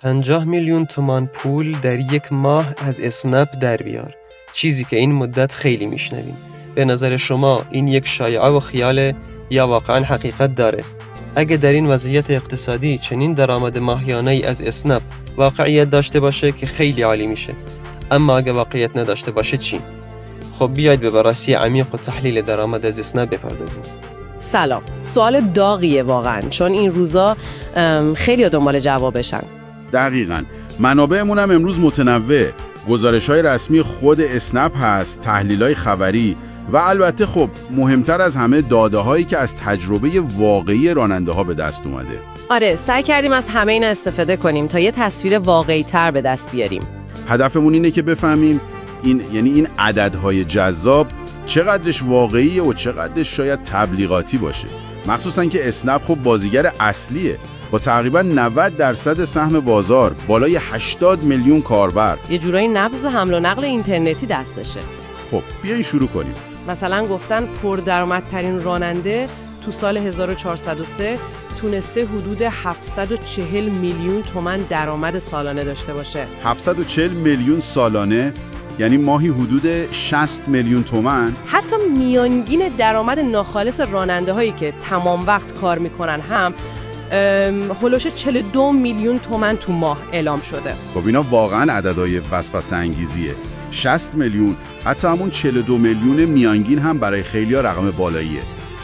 50 میلیون تومان پول در یک ماه از اسنپ در بیار. چیزی که این مدت خیلی میشنویم. به نظر شما این یک شایعه و خیاله یا واقعا حقیقت داره؟ اگه در این وضعیت اقتصادی چنین درآمد ماهیانه‌ای از اسنپ واقعیت داشته باشه که خیلی عالی میشه. اما اگه واقعیت نداشته باشه چی؟ خب بیاید به بررسی عمیق و تحلیل درآمد از اسنپ بپردازیم. سلام. سوال داغیه واقعا، چون این روزا خیلی دنبال جوابشن. دقیقاً. منابعمون هم امروز متنوع. گزارش‌های رسمی خود اسنپ هست، تحلیل‌های خبری و البته خب مهمتر از همه داده‌هایی که از تجربه واقعی راننده‌ها به دست اومده. آره، سعی کردیم از همه اینا استفاده کنیم تا یه تصویر واقعی‌تر به دست بیاریم. هدفمون اینه که بفهمیم این عددهای جذاب چقدرش واقعیه و چقدرش شاید تبلیغاتی باشه. مخصوصاً که اسنپ خب بازیگر اصلیه با تقریباً 90% سهم بازار، بالای 80 میلیون کاربر. یه جورایی نبض حمل و نقل اینترنتی دستشه. خب بیاین شروع کنیم. مثلا گفتن پردرآمدترین راننده تو سال 1403 تونسته حدود 740 میلیون تومان درآمد سالانه داشته باشه. 740 میلیون سالانه یعنی ماهی حدود 60 میلیون تومان. حتی میانگین درآمد ناخالص راننده هایی که تمام وقت کار میکنن هم هولوش 42 میلیون تومان تو ماه اعلام شده. خب اینا واقعا عددهای وسوسه انگیزیه. 60 میلیون، حتی همون 42 میلیون میانگین هم برای خیلی‌ها رقم بالاییه.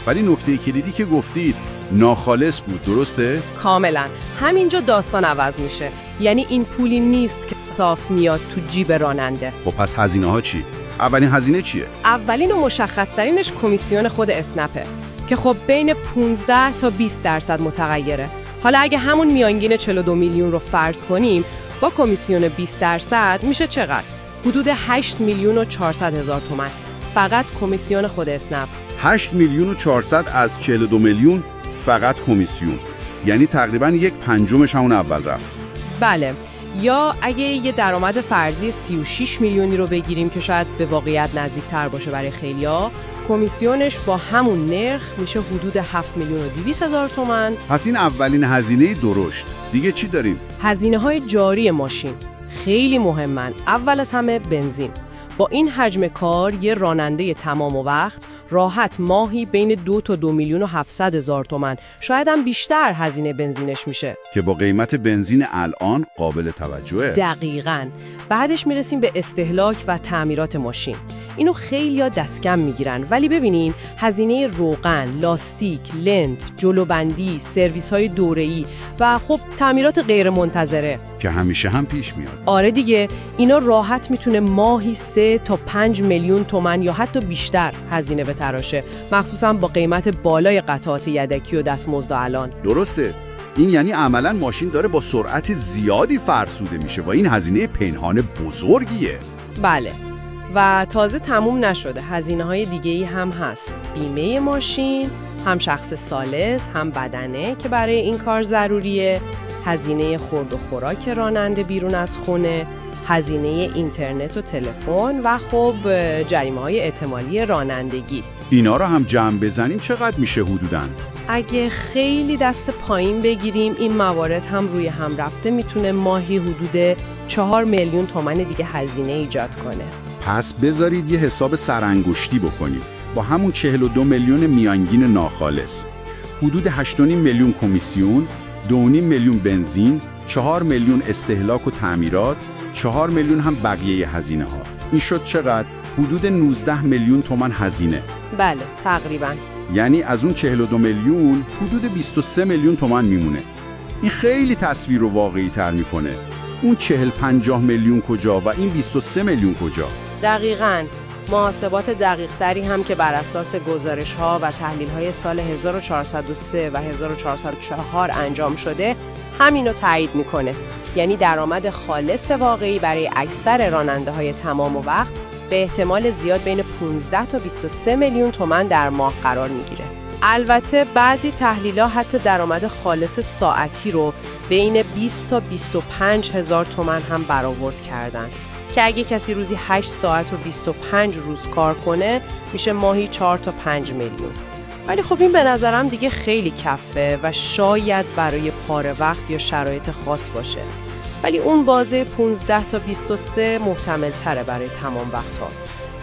ولی نکته کلیدی که گفتید ناخالص بود، درسته؟ کاملا. همینجا داستان عوض میشه. یعنی این پولی نیست که صاف میاد تو جیب راننده. خب پس هزینه ها چی؟ اولین هزینه چیه؟ اولین و مشخص‌ترینش کمیسیون خود اسنپه که خب بین 15 تا 20% متغیره. حالا اگه همون میانگین 42 میلیون رو فرض کنیم با کمیسیون 20% میشه چقدر؟ حدود 8 میلیون و 400 هزار تومان. فقط کمیسیون خود اسنپ. 8 میلیون و 400 از 42 میلیون فقط کمیسیون. یعنی تقریباً 1/5 همون اول رفت. بله. یا اگه یه درآمد فرضی 36 میلیونی رو بگیریم که شاید به واقعیت نزدیک‌تر باشه برای خیلیا، کمیسیونش با همون نرخ میشه حدود 7 میلیون و 200 هزار تومان. پس این اولین هزینه درشت. دیگه چی داریم؟ هزینه‌های جاری ماشین خیلی مهمن. اول از همه بنزین. با این حجم کار یه راننده تمام وقت راحت ماهی بین 2 تا 2 میلیون و 700 هزار تومان، شاید هم بیشتر هزینه بنزینش میشه که با قیمت بنزین الان قابل توجهه. دقیقاً. بعدش میرسیم به استهلاک و تعمیرات ماشین. اینو خیلی‌ها دست کم میگیرن، ولی ببینین هزینه روغن، لاستیک، لنت، جلوبندی، سرویس‌های دوره‌ای و خب تعمیرات غیر منتظره که همیشه هم پیش میاد. آره دیگه، اینا راحت میتونه ماهی 3 تا 5 میلیون تومان یا حتی بیشتر هزینه بتراشه، مخصوصا با قیمت بالای قطعات یدکی و دستمزد الان. درسته. این یعنی عملاً ماشین داره با سرعت زیادی فرسوده میشه و این هزینه پنهان بزرگیه. بله. و تازه تموم نشده، هزینه‌های دیگه‌ای هم هست. بیمه ماشین، هم شخص ثالث، هم بدنه که برای این کار ضروریه، هزینه خورد و خوراک راننده بیرون از خونه، هزینه اینترنت و تلفن و خب جریمه‌های احتمالی رانندگی. اینا رو هم جمع بزنیم چقدر میشه حدوداً؟ اگه خیلی دست پایین بگیریم این موارد هم روی هم رفته میتونه ماهی حدود 4 میلیون تومان دیگه هزینه ایجاد کنه. پس بذارید یه حساب سرانگشتی بکنیم. با همون 42 میلیون میانگین ناخالص، حدود 8.5 میلیون کمیسیون، 2.5 میلیون بنزین، 4 میلیون استهلاک و تعمیرات، 4 میلیون هم بقیه هزینه ها. این شد چقدر؟ حدود 19 میلیون تومان هزینه. بله، تقریباً. یعنی از اون 42 میلیون حدود 23 میلیون تومان میمونه. این خیلی تصویر رو واقعی تر میکنه. اون 40-50 میلیون کجا و این 23 میلیون کجا؟ دقیقاً. محاسبات دقیق‌تری هم که بر اساس گزارش‌ها و تحلیل‌های سال 1403 و 1404 انجام شده همینو تایید میکنه. یعنی درآمد خالص واقعی برای اکثر راننده‌های تمام وقت به احتمال زیاد بین 15 تا 23 میلیون تومان در ماه قرار میگیره. البته بعضی تحلیل‌ها حتی درآمد خالص ساعتی رو بین 20 تا 25 هزار تومان هم برآورد کردن که اگه کسی روزی 8 ساعت و 25 روز کار کنه میشه ماهی 4 تا 5 میلیون. ولی خب این به نظرم دیگه خیلی کفه و شاید برای پاره وقت یا شرایط خاص باشه. ولی اون بازه 15 تا 23 محتمل تره برای تمام وقتها.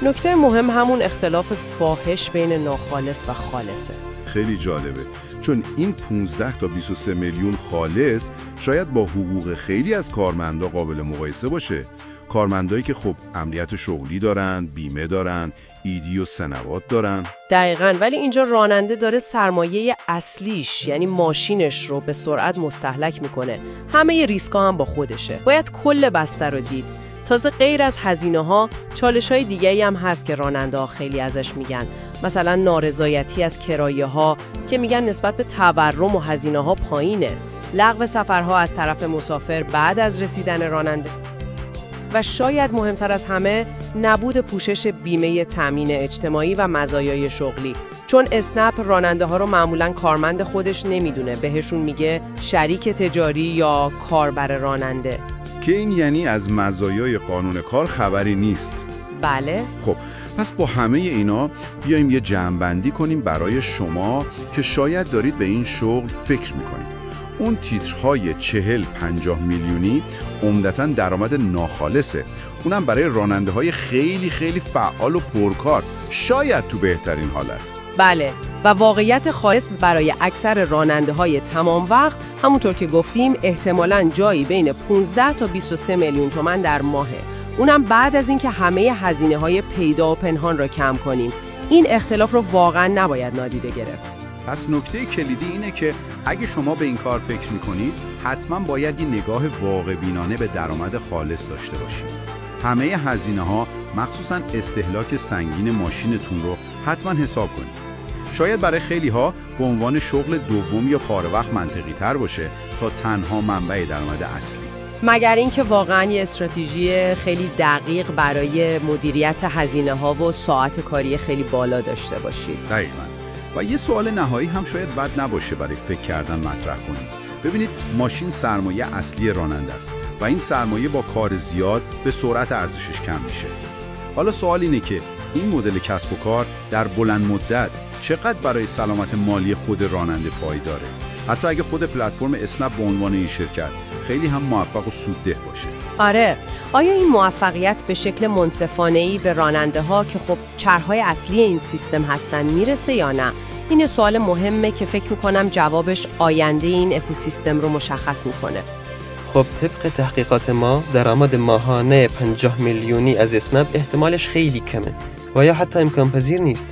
نکته مهم همون اختلاف فاحش بین ناخالص و خالصه. خیلی جالبه، چون این 15 تا 23 میلیون خالص شاید با حقوق خیلی از کارمندا قابل مقایسه باشه. کارمندایی که خب امنیت شغلی دارن، بیمه دارن، ایدی و سنوات دارن. دقیقاً، ولی اینجا راننده داره سرمایه اصلیش یعنی ماشینش رو به سرعت مستهلک میکنه. همه ریسکا هم با خودشه. باید کل بسته رو دید. تازه غیر از هزینه‌ها، چالش‌های دیگه‌ای هم هست که راننده‌ها خیلی ازش میگن. مثلا نارضایتی از کرایه‌ها که میگن نسبت به تورم و هزینه‌ها پایینه. لغو سفرها از طرف مسافر بعد از رسیدن راننده. و شاید مهمتر از همه نبود پوشش بیمه تامین اجتماعی و مزایای شغلی، چون اسنپ راننده ها رو معمولاً کارمند خودش نمیدونه، بهشون میگه شریک تجاری یا کاربر راننده، که این یعنی از مزایای قانون کار خبری نیست. بله. خب پس با همه اینا بیایم یه جمع‌بندی کنیم برای شما که شاید دارید به این شغل فکر میکنید. اون تیترهای 40-50 میلیونی عمدتاً درآمد ناخالصه، اونم برای راننده‌های خیلی خیلی فعال و پرکار، شاید تو بهترین حالت. بله، و واقعیت خالص برای اکثر راننده‌های تمام وقت همونطور که گفتیم احتمالاً جایی بین 15 تا 23 میلیون تومان در ماهه. اونم بعد از اینکه همه هزینه‌های پیدا و پنهان را کم کنیم. این اختلاف رو واقعاً نباید نادیده گرفت. پس نکته کلیدی اینه که اگه شما به این کار فکر میکنید حتما باید یه نگاه واقع بینانه به درآمد خالص داشته باشید. همه هزینه ها مخصوصا استهلاک سنگین ماشینتون رو حتما حساب کنید. شاید برای خیلی ها به عنوان شغل دوم یا پاره وقت منطقی تر باشه تا تنها منبع درآمد اصلی. مگر اینکه واقعا یه استراتژی خیلی دقیق برای مدیریت هزینه ها و ساعت کاری خیلی بالا داشته باشید. دقیقاً. و یه سوال نهایی هم شاید بد نباشه برای فکر کردن مطرح کنید. ببینید ماشین سرمایه اصلی راننده است و این سرمایه با کار زیاد به سرعت ارزشش کم میشه. حالا سوال اینه که این مدل کسب و کار در بلند مدت چقدر برای سلامت مالی خود راننده پایداره؟ حتی اگه خود پلتفرم اسنپ به عنوان این شرکت خیلی هم موفق و سودده باشه. آره، آیا این موفقیت به شکل منصفانه‌ای به راننده ها که خب چرخهای اصلی این سیستم هستن میرسه یا نه؟ این سوال مهمه که فکر میکنم جوابش آینده این اکوسیستم رو مشخص میکنه. خب طبق تحقیقات ما درآمد ماهانه 50 میلیونی از اسنپ احتمالش خیلی کمه و یا حتی امکان پذیر نیست.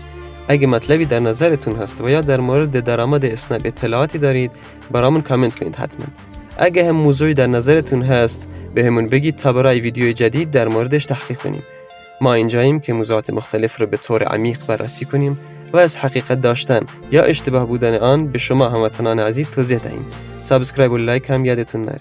اگه مطلبی در نظرتون هست و یا در مورد درآمد اسنپ اطلاعاتی دارید برامون کامنت کنید حتما. اگه هم موضوعی در نظرتون هست بهمون بگید تا برای ویدیوی جدید در موردش تحقیق کنیم. ما اینجاییم که موضوعات مختلف رو به طور عمیق بررسی کنیم و از حقیقت داشتن یا اشتباه بودن آن به شما هموطنان عزیز توضیح دهیم. سابسکرایب و لایک هم یادتون نره.